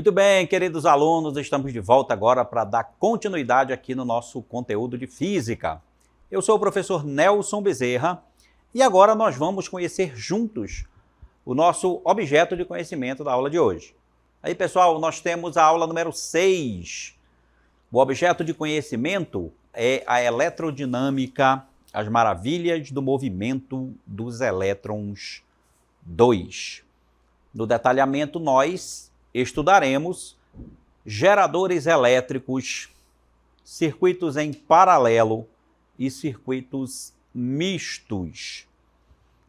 Muito bem, queridos alunos, estamos de volta agora para dar continuidade aqui no nosso conteúdo de física. Eu sou o professor Nelson Bezerra e agora nós vamos conhecer juntos o nosso objeto de conhecimento da aula de hoje. Aí, pessoal, nós temos a aula número 6. O objeto de conhecimento é a eletrodinâmica, as maravilhas do movimento dos elétrons 2. No detalhamento, nós estudaremos geradores elétricos, circuitos em paralelo e circuitos mistos.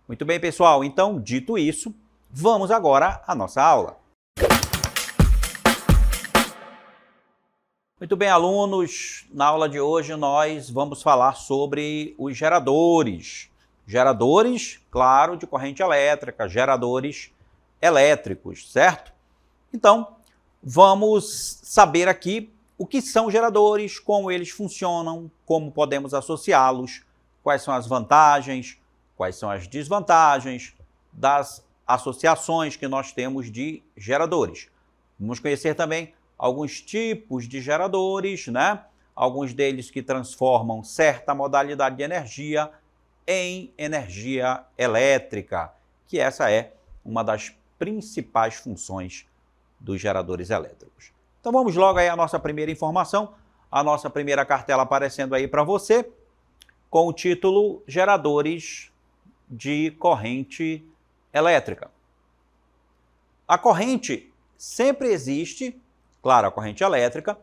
Muito bem, pessoal, então, dito isso, vamos agora à nossa aula. Muito bem, alunos, na aula de hoje nós vamos falar sobre os geradores. Geradores, claro, de corrente elétrica, geradores elétricos, certo? Então, vamos saber aqui o que são geradores, como eles funcionam, como podemos associá-los, quais são as vantagens, quais são as desvantagens das associações que nós temos de geradores. Vamos conhecer também alguns tipos de geradores, né? Alguns deles que transformam certa modalidade de energia em energia elétrica, que essa é uma das principais funções dos geradores elétricos. Então vamos logo aí à nossa primeira informação, a nossa primeira cartela aparecendo aí para você, com o título Geradores de corrente elétrica. A corrente sempre existe, claro, a corrente elétrica,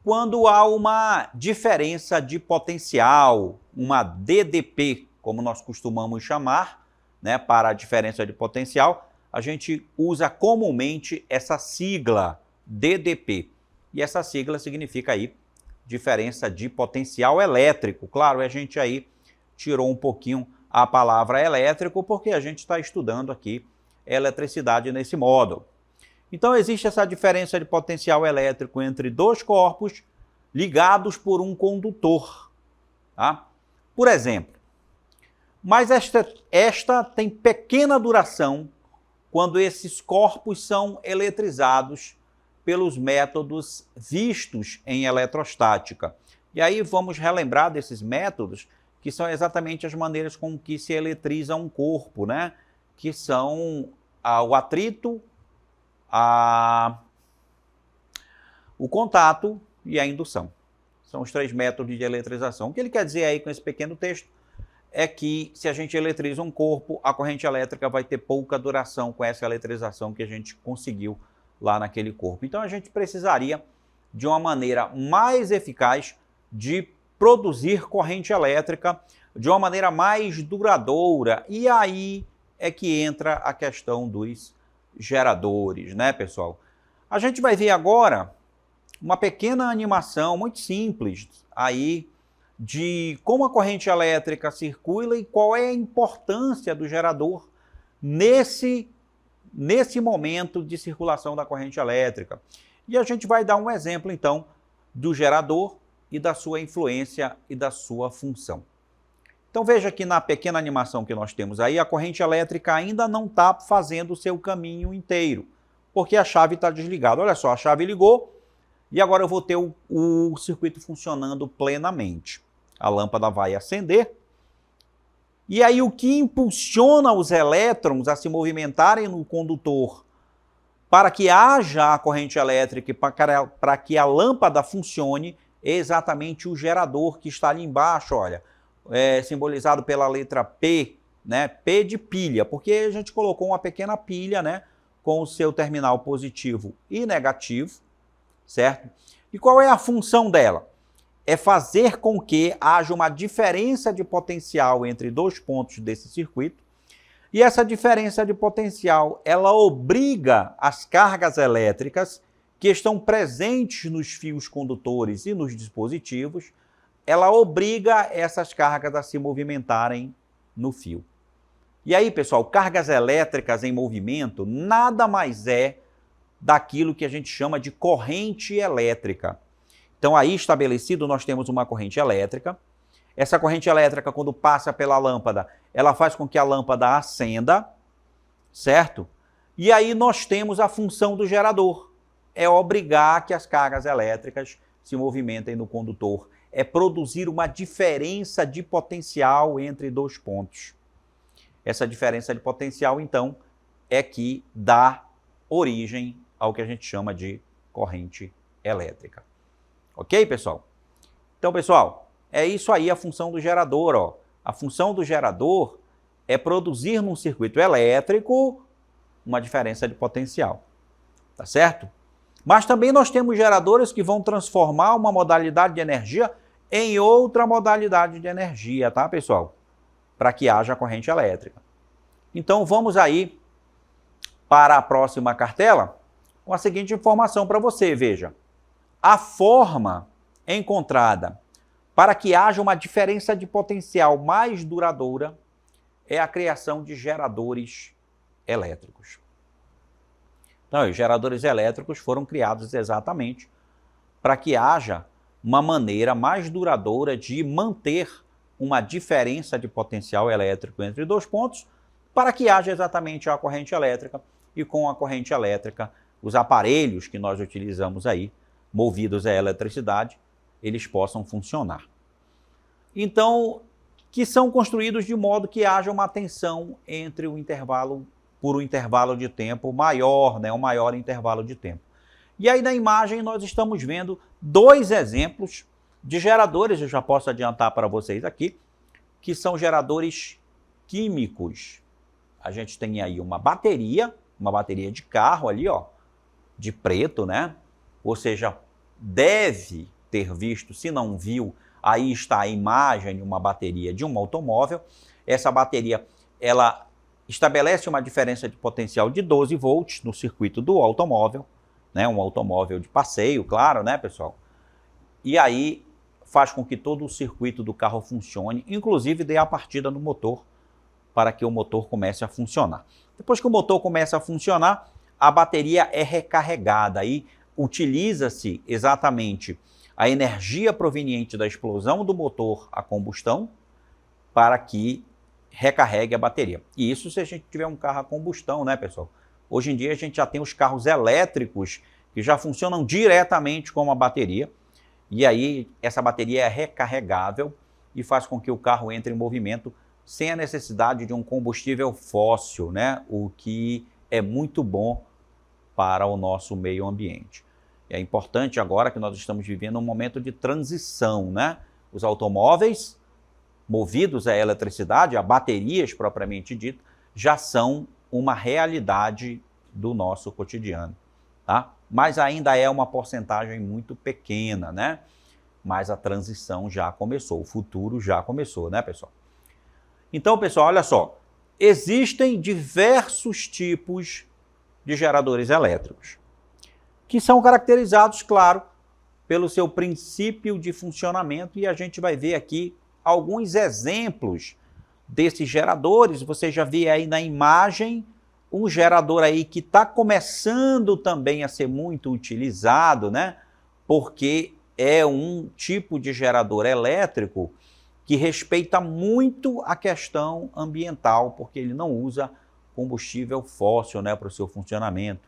quando há uma diferença de potencial, uma DDP, como nós costumamos chamar, né, para a diferença de potencial, a gente usa comumente essa sigla DDP. E essa sigla significa aí diferença de potencial elétrico. Claro, a gente aí tirou um pouquinho a palavra elétrico porque a gente está estudando aqui eletricidade nesse módulo. Então existe essa diferença de potencial elétrico entre dois corpos ligados por um condutor. Tá? Por exemplo, mas esta tem pequena duração quando esses corpos são eletrizados pelos métodos vistos em eletrostática. E aí vamos relembrar desses métodos, que são exatamente as maneiras com que se eletriza um corpo, né? Que são o atrito, o contato e a indução. São os três métodos de eletrização. O que ele quer dizer aí com esse pequeno texto é que se a gente eletriza um corpo, a corrente elétrica vai ter pouca duração com essa eletrização que a gente conseguiu lá naquele corpo. Então a gente precisaria de uma maneira mais eficaz de produzir corrente elétrica de uma maneira mais duradoura. E aí é que entra a questão dos geradores, né, pessoal? A gente vai ver agora uma pequena animação muito simples aí de como a corrente elétrica circula e qual é a importância do gerador nesse momento de circulação da corrente elétrica. E a gente vai dar um exemplo, então, do gerador e da sua influência e da sua função. Então veja que na pequena animação que nós temos aí, a corrente elétrica ainda não está fazendo o seu caminho inteiro, porque a chave está desligada. Olha só, a chave ligou e agora eu vou ter o circuito funcionando plenamente. A lâmpada vai acender. E aí o que impulsiona os elétrons a se movimentarem no condutor para que haja a corrente elétrica e para que a lâmpada funcione é exatamente o gerador que está ali embaixo, olha, simbolizado pela letra P, né? P de pilha, porque a gente colocou uma pequena pilha, né, com o seu terminal positivo e negativo, certo? E qual é a função dela? É fazer com que haja uma diferença de potencial entre dois pontos desse circuito. E essa diferença de potencial, ela obriga as cargas elétricas que estão presentes nos fios condutores e nos dispositivos, ela obriga essas cargas a se movimentarem no fio. E aí, pessoal, cargas elétricas em movimento nada mais é daquilo que a gente chama de corrente elétrica. Então, aí estabelecido, nós temos uma corrente elétrica. Essa corrente elétrica, quando passa pela lâmpada, ela faz com que a lâmpada acenda, certo? E aí nós temos a função do gerador. é obrigar que as cargas elétricas se movimentem no condutor, é produzir uma diferença de potencial entre dois pontos. Essa diferença de potencial, então, é que dá origem ao que a gente chama de corrente elétrica. Ok, pessoal? Então, pessoal, é isso aí a função do gerador, ó. A função do gerador é produzir num circuito elétrico uma diferença de potencial, tá certo? Mas também nós temos geradores que vão transformar uma modalidade de energia em outra modalidade de energia, tá, pessoal? Para que haja corrente elétrica. Então, vamos aí para a próxima cartela com a seguinte informação para você, veja. A forma encontrada para que haja uma diferença de potencial mais duradoura é a criação de geradores elétricos. Então, os geradores elétricos foram criados exatamente para que haja uma maneira mais duradoura de manter uma diferença de potencial elétrico entre dois pontos, para que haja exatamente a corrente elétrica, e com a corrente elétrica, os aparelhos que nós utilizamos aí, movidos à eletricidade, eles possam funcionar. Então, que são construídos de modo que haja uma tensão entre o intervalo, por um intervalo de tempo maior, né, um maior intervalo de tempo. E aí na imagem nós estamos vendo dois exemplos de geradores, eu já posso adiantar para vocês aqui, que são geradores químicos. A gente tem aí uma bateria de carro ali, ó, de preto, né? Ou seja, deve ter visto, se não viu, aí está a imagem de uma bateria de um automóvel. Essa bateria, ela estabelece uma diferença de potencial de 12 volts no circuito do automóvel, né? Um automóvel de passeio, claro, né, pessoal? E aí faz com que todo o circuito do carro funcione, inclusive dê a partida no motor, para que o motor comece a funcionar. Depois que o motor começa a funcionar, a bateria é recarregada. Aí utiliza-se exatamente a energia proveniente da explosão do motor a combustão para que recarregue a bateria. E isso se a gente tiver um carro a combustão, né, pessoal? Hoje em dia a gente já tem os carros elétricos que já funcionam diretamente com a bateria. E aí essa bateria é recarregável e faz com que o carro entre em movimento sem a necessidade de um combustível fóssil, né? O que é muito bom para o nosso meio ambiente. É importante agora que nós estamos vivendo um momento de transição, né? Os automóveis movidos à eletricidade, a baterias propriamente dito, já são uma realidade do nosso cotidiano, tá? Mas ainda é uma porcentagem muito pequena, né? Mas a transição já começou, o futuro já começou, né, pessoal? Então, pessoal, olha só, existem diversos tipos de geradores elétricos, que são caracterizados, claro, pelo seu princípio de funcionamento, e a gente vai ver aqui alguns exemplos desses geradores. Você já vê aí na imagem um gerador aí que está começando também a ser muito utilizado, né? Porque é um tipo de gerador elétrico que respeita muito a questão ambiental, porque ele não usa combustível fóssil, né, para o seu funcionamento.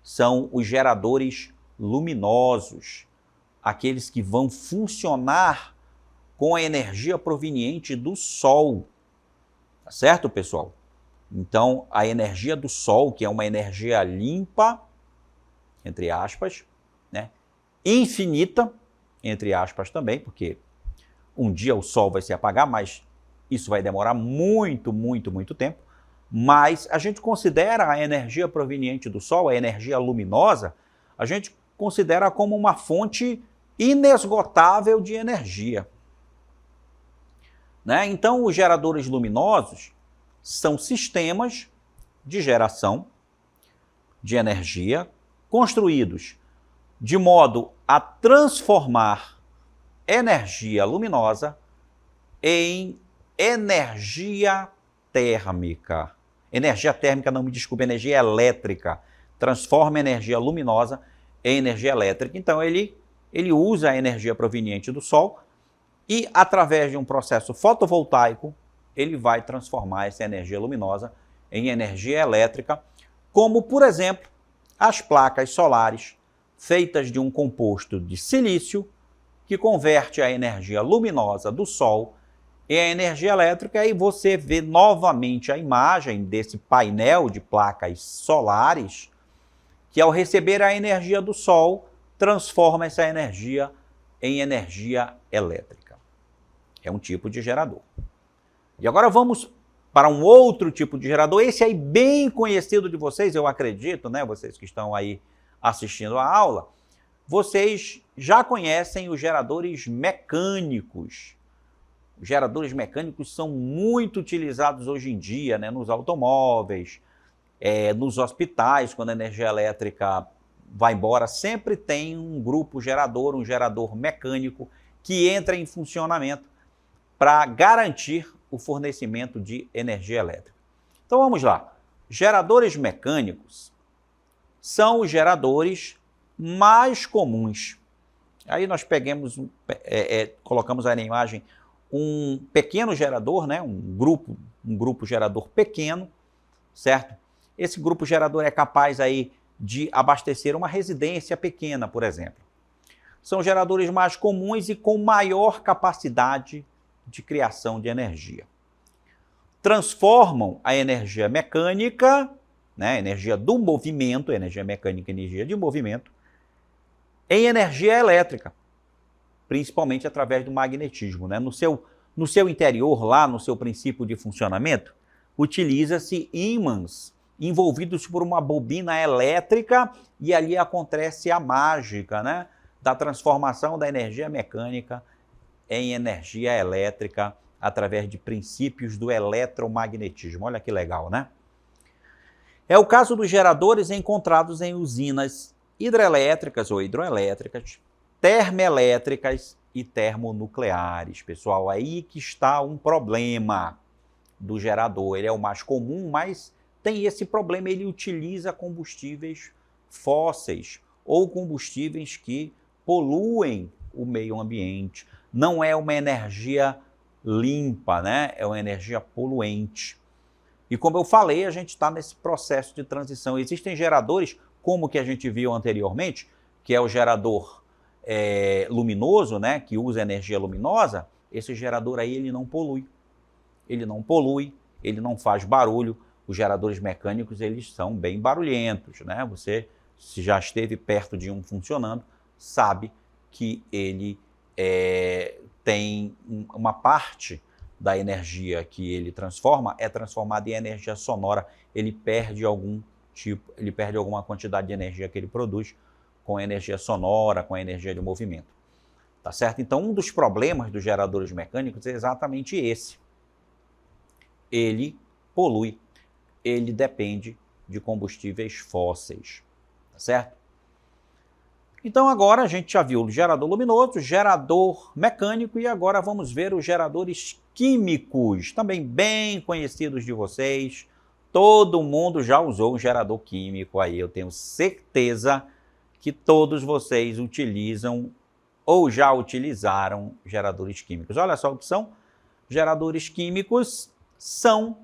São os geradores luminosos, aqueles que vão funcionar com a energia proveniente do sol. Tá certo, pessoal? Então, a energia do sol, que é uma energia limpa, entre aspas, né, infinita, entre aspas também, porque um dia o sol vai se apagar, mas isso vai demorar muito tempo. Mas a gente considera a energia proveniente do sol, a energia luminosa, a gente considera como uma fonte inesgotável de energia, né? Então, os geradores luminosos são sistemas de geração de energia construídos de modo a transformar energia luminosa em energia térmica. Energia térmica, não me desculpe, energia elétrica. Transforma energia luminosa em energia elétrica. Então, ele usa a energia proveniente do sol e, através de um processo fotovoltaico, ele vai transformar essa energia luminosa em energia elétrica, como, por exemplo, as placas solares feitas de um composto de silício, que converte a energia luminosa do Sol em energia elétrica, e você vê novamente a imagem desse painel de placas solares, que ao receber a energia do Sol, transforma essa energia em energia elétrica. É um tipo de gerador. E agora vamos para um outro tipo de gerador, esse aí bem conhecido de vocês, eu acredito, né? Vocês que estão aí assistindo a aula, vocês já conhecem os geradores mecânicos. Os geradores mecânicos são muito utilizados hoje em dia, né? Nos automóveis, nos hospitais, quando a energia elétrica vai embora, sempre tem um grupo gerador, um gerador mecânico, que entra em funcionamento para garantir o fornecimento de energia elétrica. Então vamos lá. Geradores mecânicos são os geradores mais comuns. Aí nós colocamos aí na imagem um pequeno gerador, né? um grupo gerador pequeno, certo? Esse grupo gerador é capaz aí de abastecer uma residência pequena, por exemplo. São geradores mais comuns e com maior capacidade de criação de energia. Transformam a energia mecânica, né, energia do movimento, energia mecânica, energia de movimento, em energia elétrica, principalmente através do magnetismo. Né? No seu interior, lá no seu princípio de funcionamento, utiliza-se ímãs envolvidos por uma bobina elétrica, e ali acontece a mágica, né, da transformação da energia mecânica em energia elétrica através de princípios do eletromagnetismo. Olha que legal, né? É o caso dos geradores encontrados em usinas hidrelétricas ou hidroelétricas, termoelétricas e termonucleares. Pessoal, aí que está um problema do gerador. Ele é o mais comum, mas tem esse problema, ele utiliza combustíveis fósseis ou combustíveis que poluem o meio ambiente. Não é uma energia limpa, né? É uma energia poluente. E como eu falei, a gente está nesse processo de transição. Existem geradores, como o que a gente viu anteriormente, que é o gerador luminoso, né? Que usa energia luminosa. Esse gerador aí, ele não polui. Ele não polui, ele não faz barulho. Os geradores mecânicos, eles são bem barulhentos, né? Você, se já esteve perto de um funcionando, sabe que ele tem uma parte da energia que ele transforma, é transformada em energia sonora. Ele perde alguma quantidade de energia que ele produz com a energia sonora, com a energia de movimento. Tá certo? Então, um dos problemas dos geradores mecânicos é exatamente esse. Ele polui. Ele depende de combustíveis fósseis, tá certo? Então agora a gente já viu o gerador luminoso, gerador mecânico, e agora vamos ver os geradores químicos, também bem conhecidos de vocês. Todo mundo já usou um gerador químico aí, eu tenho certeza que todos vocês utilizam ou já utilizaram geradores químicos. Olha só o que são. Geradores químicos são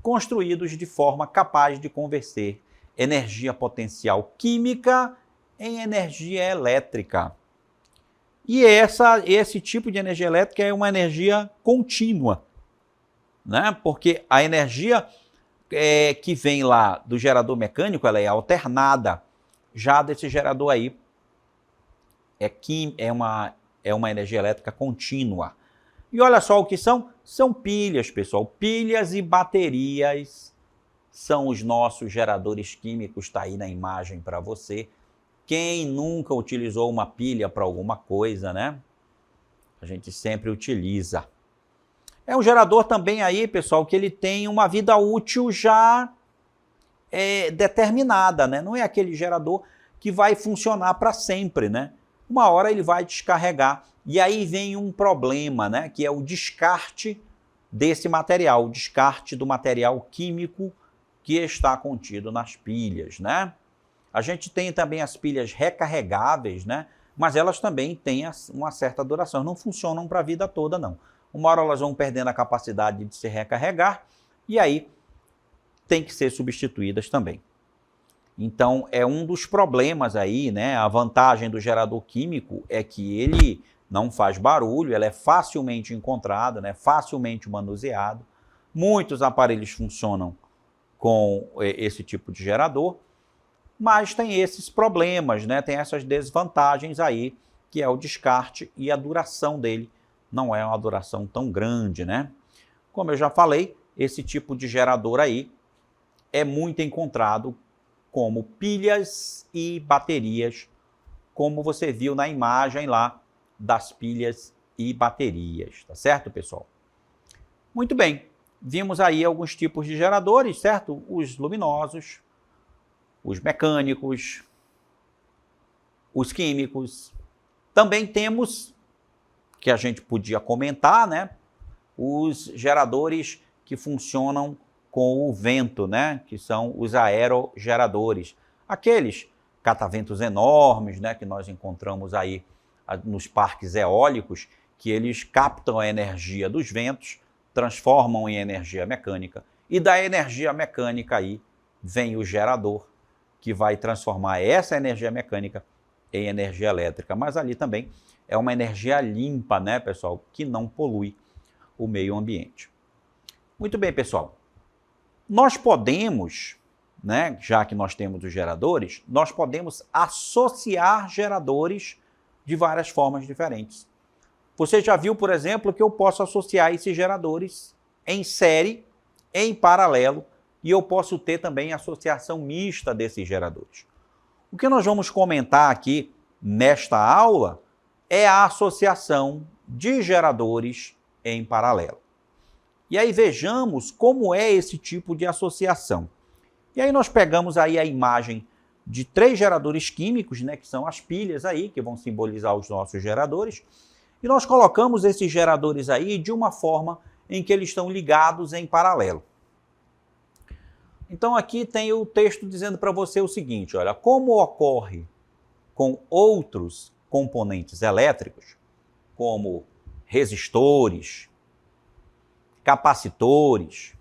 construídos de forma capaz de converter energia potencial química em energia elétrica. E esse tipo de energia elétrica é uma energia contínua, né? Porque a energia que vem lá do gerador mecânico, ela é alternada. Já desse gerador aí, é uma energia elétrica contínua. E olha só o que são. São pilhas, pessoal. Pilhas e baterias são os nossos geradores químicos. Está aí na imagem para você. Quem nunca utilizou uma pilha para alguma coisa, né? A gente sempre utiliza. É um gerador também aí, pessoal, que ele tem uma vida útil já determinada, né? Não é aquele gerador que vai funcionar para sempre, né? Uma hora ele vai descarregar. E aí vem um problema, né? Que é o descarte desse material, o descarte do material químico que está contido nas pilhas, né? A gente tem também as pilhas recarregáveis, né? Mas elas também têm uma certa duração, não funcionam para a vida toda, não. Uma hora elas vão perdendo a capacidade de se recarregar e aí tem que ser substituídas também. Então, é um dos problemas aí, né? A vantagem do gerador químico é que ele não faz barulho, ele é facilmente encontrado, né? Facilmente manuseado. Muitos aparelhos funcionam com esse tipo de gerador, mas tem esses problemas, né? Tem essas desvantagens aí, que é o descarte e a duração dele não é uma duração tão grande, né? Como eu já falei, esse tipo de gerador aí é muito encontrado como pilhas e baterias, como você viu na imagem lá das pilhas e baterias, tá certo, pessoal? Muito bem, vimos aí alguns tipos de geradores, certo? Os luminosos, os mecânicos, os químicos. Também temos, que a gente podia comentar, né? Os geradores que funcionam com o vento, né? Que são os aerogeradores. Aqueles cataventos enormes, né? Que nós encontramos aí nos parques eólicos, que eles captam a energia dos ventos, transformam em energia mecânica. E da energia mecânica aí vem o gerador, que vai transformar essa energia mecânica em energia elétrica. Mas ali também é uma energia limpa, né, pessoal? Que não polui o meio ambiente. Muito bem, pessoal. Nós podemos, né, já que nós temos os geradores, nós podemos associar geradores de várias formas diferentes. Você já viu, por exemplo, que eu posso associar esses geradores em série, em paralelo, e eu posso ter também associação mista desses geradores. O que nós vamos comentar aqui nesta aula é a associação de geradores em paralelo. E aí vejamos como é esse tipo de associação. E aí nós pegamos aí a imagem de 3 geradores químicos, né, que são as pilhas aí, que vão simbolizar os nossos geradores, e nós colocamos esses geradores aí de uma forma em que eles estão ligados em paralelo. Então aqui tem o texto dizendo para você o seguinte, olha, como ocorre com outros componentes elétricos, como resistores, capacitores,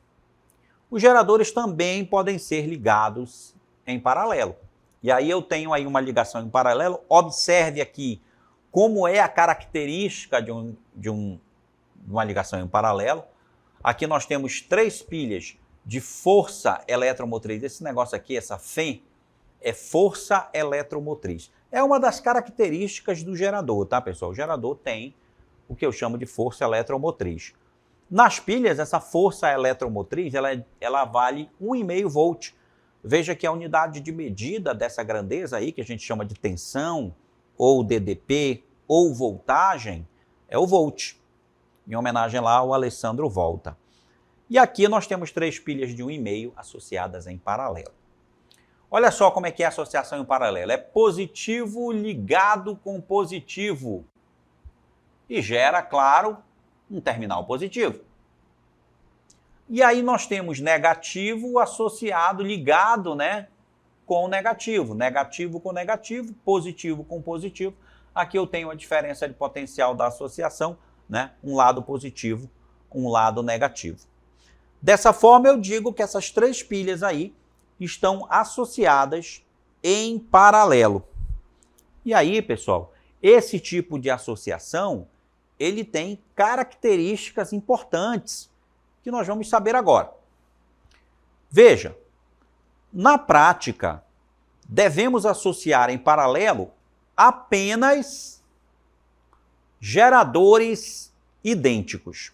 os geradores também podem ser ligados em paralelo. E aí eu tenho aí uma ligação em paralelo. Observe aqui como é a característica de uma ligação em paralelo. Aqui nós temos 3 pilhas de força eletromotriz. Esse negócio aqui, essa FEM, é força eletromotriz. É uma das características do gerador, tá, pessoal? O gerador tem o que eu chamo de força eletromotriz. Nas pilhas, essa força eletromotriz, ela vale 1,5 volt. Veja que a unidade de medida dessa grandeza aí, que a gente chama de tensão, ou DDP, ou voltagem, é o volt. Em homenagem lá ao Alessandro Volta. E aqui nós temos 3 pilhas de 1,5 associadas em paralelo. Olha só como é que é a associação em paralelo. É positivo ligado com positivo. E gera, claro, um terminal positivo. E aí nós temos negativo associado, ligado, né, com negativo. Negativo com negativo, positivo com positivo. Aqui eu tenho a diferença de potencial da associação, né, um lado positivo, um lado negativo. Dessa forma eu digo que essas 3 pilhas aí estão associadas em paralelo. E aí, pessoal, esse tipo de associação ele tem características importantes que nós vamos saber agora. Veja, na prática, devemos associar em paralelo apenas geradores idênticos.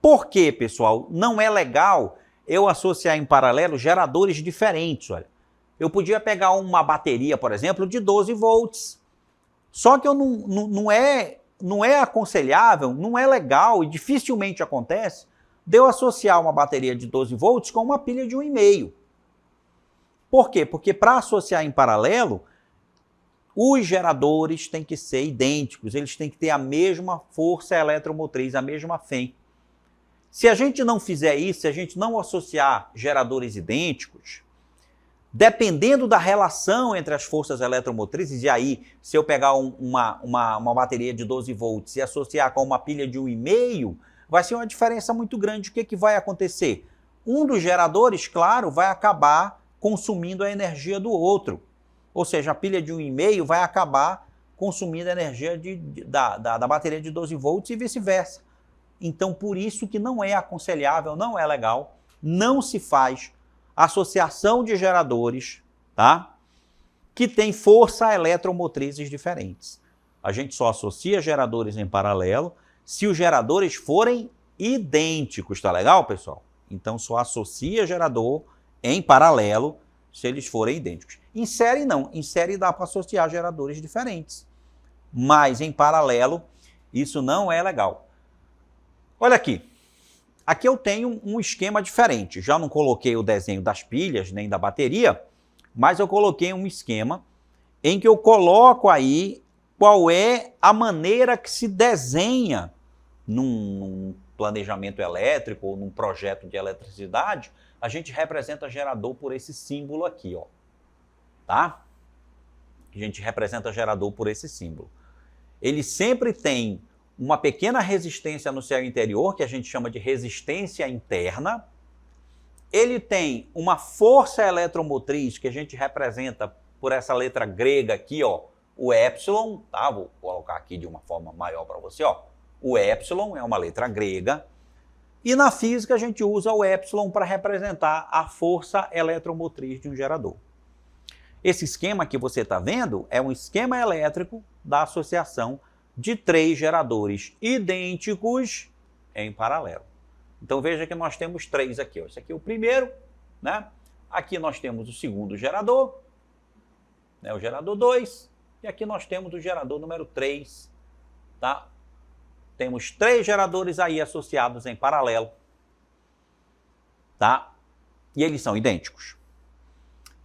Por quê, pessoal? Não é legal eu associar em paralelo geradores diferentes. Olha, eu podia pegar uma bateria, por exemplo, de 12 volts. Só que não é aconselhável, não é legal e dificilmente acontece de eu associar uma bateria de 12 volts com uma pilha de 1,5. Por quê? Porque para associar em paralelo, os geradores têm que ser idênticos, eles têm que ter a mesma força eletromotriz, a mesma FEM. Se a gente não fizer isso, se a gente não associar geradores idênticos, dependendo da relação entre as forças eletromotrizes, e aí, se eu pegar uma bateria de 12 volts e associar com uma pilha de 1,5, vai ser uma diferença muito grande. O que vai acontecer? Um dos geradores, claro, vai acabar consumindo a energia do outro. Ou seja, a pilha de 1,5 vai acabar consumindo a energia da bateria de 12 volts e vice-versa. Então, por isso que não é aconselhável, não é legal, não se faz associação de geradores, tá? Que tem força eletromotrizes diferentes. A gente só associa geradores em paralelo se os geradores forem idênticos, tá legal, pessoal? Então, só associa gerador em paralelo se eles forem idênticos. Em série, não. Em série dá para associar geradores diferentes. Mas, em paralelo, isso não é legal. Olha aqui. Aqui eu tenho um esquema diferente. Já não coloquei o desenho das pilhas, nem da bateria, mas eu coloquei um esquema em que eu coloco aí qual é a maneira que se desenha num planejamento elétrico ou num projeto de eletricidade. A gente representa gerador por esse símbolo aqui, ó. Tá? A gente representa gerador por esse símbolo. Ele sempre tem uma pequena resistência no seu interior, que a gente chama de resistência interna. Ele tem uma força eletromotriz, que a gente representa por essa letra grega aqui, ó, o epsilon, tá? Vou colocar aqui de uma forma maior para você, ó. O epsilon é uma letra grega. E na física a gente usa o epsilon para representar a força eletromotriz de um gerador. Esse esquema que você está vendo é um esquema elétrico da associação de 3 geradores idênticos em paralelo. Então veja que nós temos 3 aqui. Ó. Esse aqui é o primeiro, né? Aqui nós temos o segundo gerador, né? O gerador 2, e aqui nós temos o gerador número 3, tá? Temos 3 geradores aí associados em paralelo, tá? E eles são idênticos.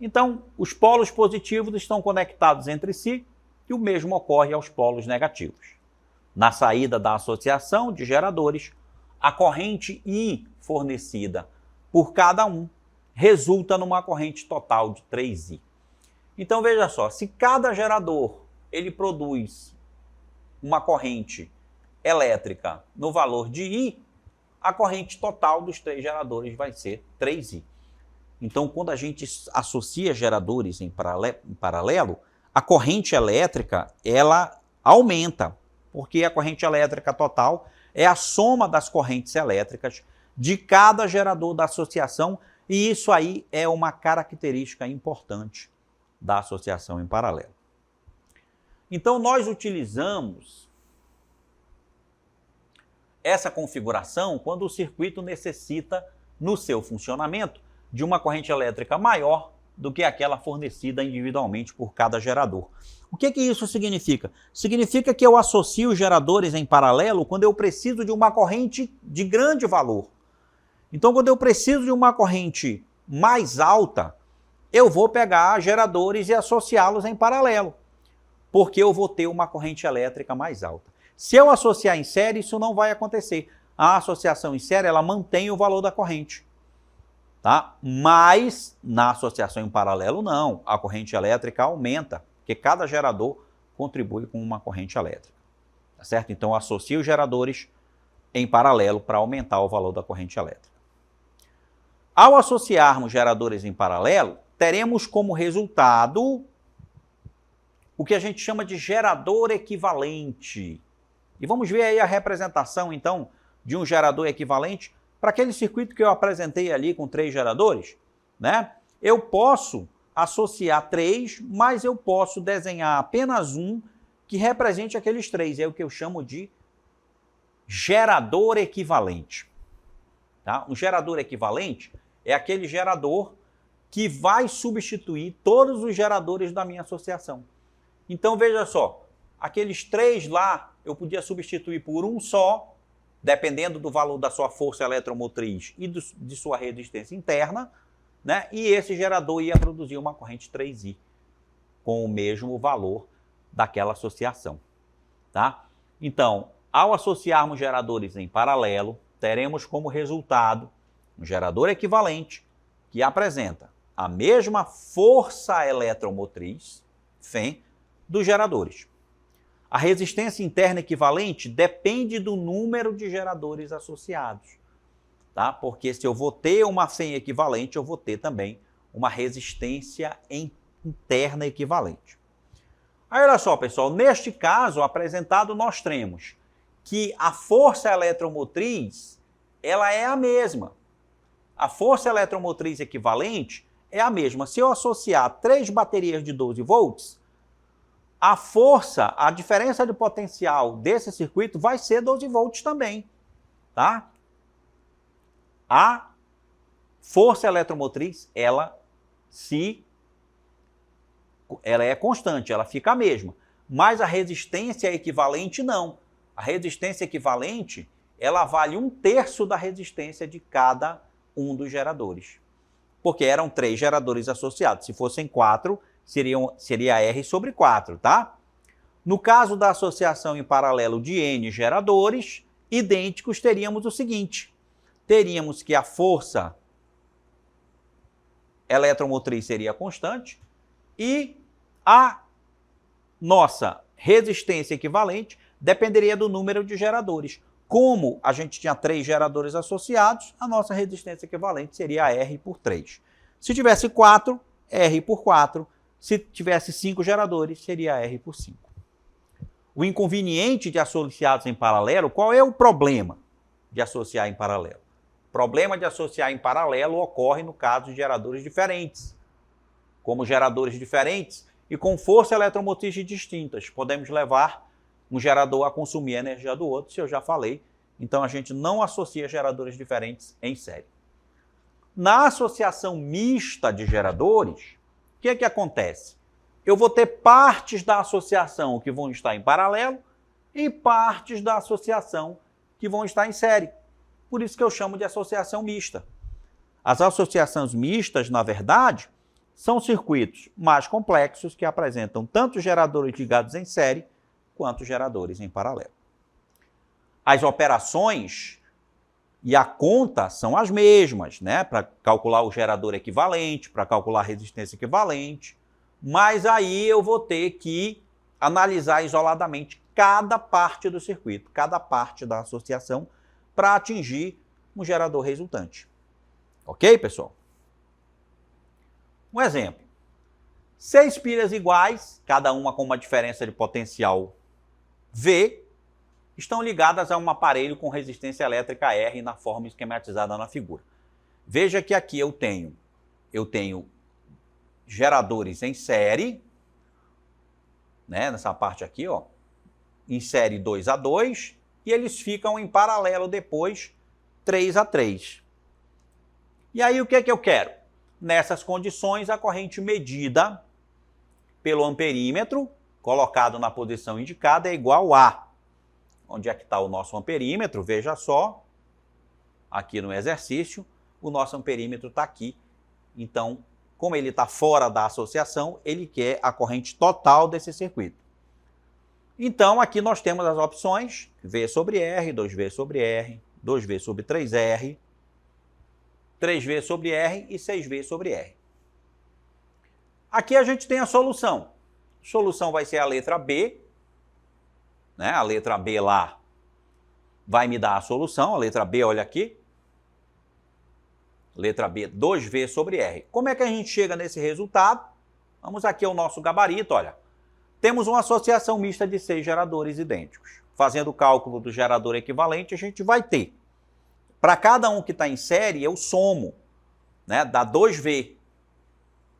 Então, os polos positivos estão conectados entre si e o mesmo ocorre aos polos negativos. Na saída da associação de geradores, a corrente I fornecida por cada um resulta numa corrente total de 3I. Então, veja só, se cada gerador ele produz uma corrente elétrica no valor de I, a corrente total dos 3 geradores vai ser 3I. Então, quando a gente associa geradores em paralelo, a corrente elétrica ela aumenta, porque a corrente elétrica total é a soma das correntes elétricas de cada gerador da associação, e isso aí é uma característica importante da associação em paralelo. Então, nós utilizamos essa configuração quando o circuito necessita, no seu funcionamento, de uma corrente elétrica maior do que aquela fornecida individualmente por cada gerador. O que isso significa? Significa que eu associo geradores em paralelo quando eu preciso de uma corrente de grande valor. Então, quando eu preciso de uma corrente mais alta, eu vou pegar geradores e associá-los em paralelo, porque eu vou ter uma corrente elétrica mais alta. Se eu associar em série, isso não vai acontecer. A associação em série, ela mantém o valor da corrente. Tá? Mas na associação em paralelo não, a corrente elétrica aumenta, porque cada gerador contribui com uma corrente elétrica, tá certo? Então associo os geradores em paralelo para aumentar o valor da corrente elétrica. Ao associarmos geradores em paralelo, teremos como resultado o que a gente chama de gerador equivalente. E vamos ver aí a representação então de um gerador equivalente para aquele circuito que eu apresentei ali com 3 geradores, né? Eu posso associar 3, mas eu posso desenhar apenas um que represente aqueles 3. É o que eu chamo de gerador equivalente. Tá? Um gerador equivalente é aquele gerador que vai substituir todos os geradores da minha associação. Então, veja só, aqueles 3 lá eu podia substituir por um só, dependendo do valor da sua força eletromotriz e de sua resistência interna, né? E esse gerador ia produzir uma corrente 3I, com o mesmo valor daquela associação. Tá? Então, ao associarmos geradores em paralelo, teremos como resultado um gerador equivalente que apresenta a mesma força eletromotriz, FEM, dos geradores. A resistência interna equivalente depende do número de geradores associados, tá? Porque se eu vou ter uma FEM equivalente, eu vou ter também uma resistência interna equivalente. Aí olha só, pessoal, neste caso apresentado nós temos que a força eletromotriz, ela é a mesma. A força eletromotriz equivalente é a mesma. Se eu associar 3 baterias de 12 volts, a força, a diferença de potencial desse circuito vai ser 12 volts também, tá? A força eletromotriz, ela é constante, ela fica a mesma. Mas a resistência equivalente não. A resistência equivalente, ela vale 1/3 da resistência de cada um dos geradores. Porque eram 3 geradores associados. Se fossem 4, seria R sobre 4, tá? No caso da associação em paralelo de N geradores idênticos, teríamos o seguinte. Teríamos que a força eletromotriz seria constante e a nossa resistência equivalente dependeria do número de geradores. Como a gente tinha 3 geradores associados, a nossa resistência equivalente seria R por 3. Se tivesse 4, R por 4. Se tivesse 5 geradores, seria R por 5. O inconveniente de associados em paralelo, qual é o problema de associar em paralelo? O problema de associar em paralelo ocorre no caso de geradores diferentes. Como geradores diferentes e com força eletromotriz distintas, podemos levar um gerador a consumir a energia do outro, se eu já falei. Então a gente não associa geradores diferentes em série. Na associação mista de geradores, o que acontece? Eu vou ter partes da associação que vão estar em paralelo e partes da associação que vão estar em série. Por isso que eu chamo de associação mista. As associações mistas, na verdade, são circuitos mais complexos que apresentam tanto geradores ligados em série quanto geradores em paralelo. As operações e a conta são as mesmas, né? Para calcular o gerador equivalente, para calcular a resistência equivalente, mas aí eu vou ter que analisar isoladamente cada parte do circuito, cada parte da associação, para atingir um gerador resultante. Ok, pessoal? Um exemplo. 6 pilhas iguais, cada uma com uma diferença de potencial V, estão ligadas a um aparelho com resistência elétrica R na forma esquematizada na figura. Veja que aqui eu tenho geradores em série, né, nessa parte aqui, ó, em série 2 a 2, e eles ficam em paralelo depois 3 a 3. E aí o que eu quero? Nessas condições, a corrente medida pelo amperímetro, colocado na posição indicada, é igual a... Onde é que está o nosso amperímetro? Veja só, aqui no exercício, o nosso amperímetro está aqui. Então, como ele está fora da associação, ele quer a corrente total desse circuito. Então, aqui nós temos as opções V sobre R, 2V sobre R, 2V sobre 3R, 3V sobre R e 6V sobre R. Aqui a gente tem a solução. A solução vai ser a letra B, né? A letra B lá vai me dar a solução. A letra B, olha aqui. Letra B, 2V sobre R. Como é que a gente chega nesse resultado? Vamos aqui ao nosso gabarito, olha. Temos uma associação mista de 6 geradores idênticos. Fazendo o cálculo do gerador equivalente, a gente vai ter. Para cada um que está em série, eu somo, né? Dá 2V,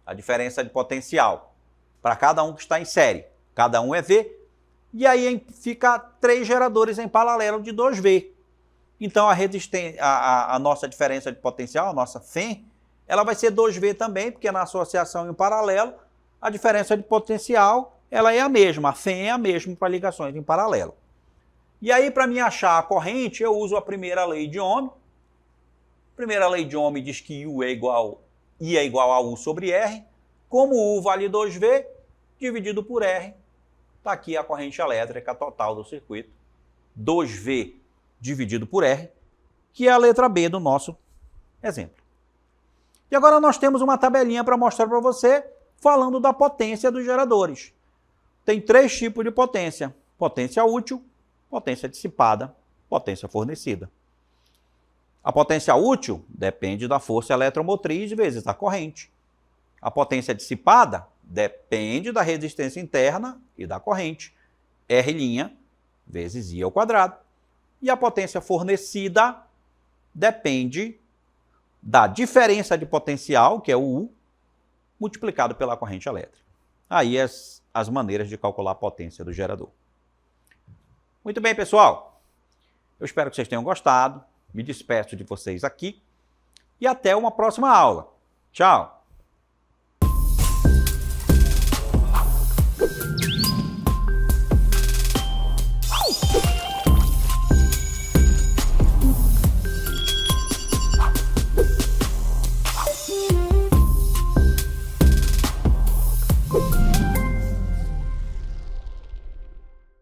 a diferença de potencial. Para cada um que está em série, cada um é V. E aí fica 3 geradores em paralelo de 2V. Então a nossa diferença de potencial, a nossa FEM, ela vai ser 2V também, porque na associação em paralelo, a diferença de potencial ela é a mesma, a FEM é a mesma para ligações em paralelo. E aí, para me achar a corrente, eu uso a primeira lei de Ohm. A primeira lei de Ohm diz que I é igual a U sobre R. Como U vale 2V, dividido por R, está aqui a corrente elétrica total do circuito. 2V dividido por R, que é a letra B do nosso exemplo. E agora nós temos uma tabelinha para mostrar para você, falando da potência dos geradores. Tem 3 tipos de potência: potência útil, potência dissipada, potência fornecida. A potência útil depende da força eletromotriz vezes a corrente. A potência dissipada depende da resistência interna e da corrente, R' vezes I ao quadrado. E a potência fornecida depende da diferença de potencial, que é o U, multiplicado pela corrente elétrica. Aí as maneiras de calcular a potência do gerador. Muito bem, pessoal. Eu espero que vocês tenham gostado. Me despeço de vocês aqui e até uma próxima aula. Tchau!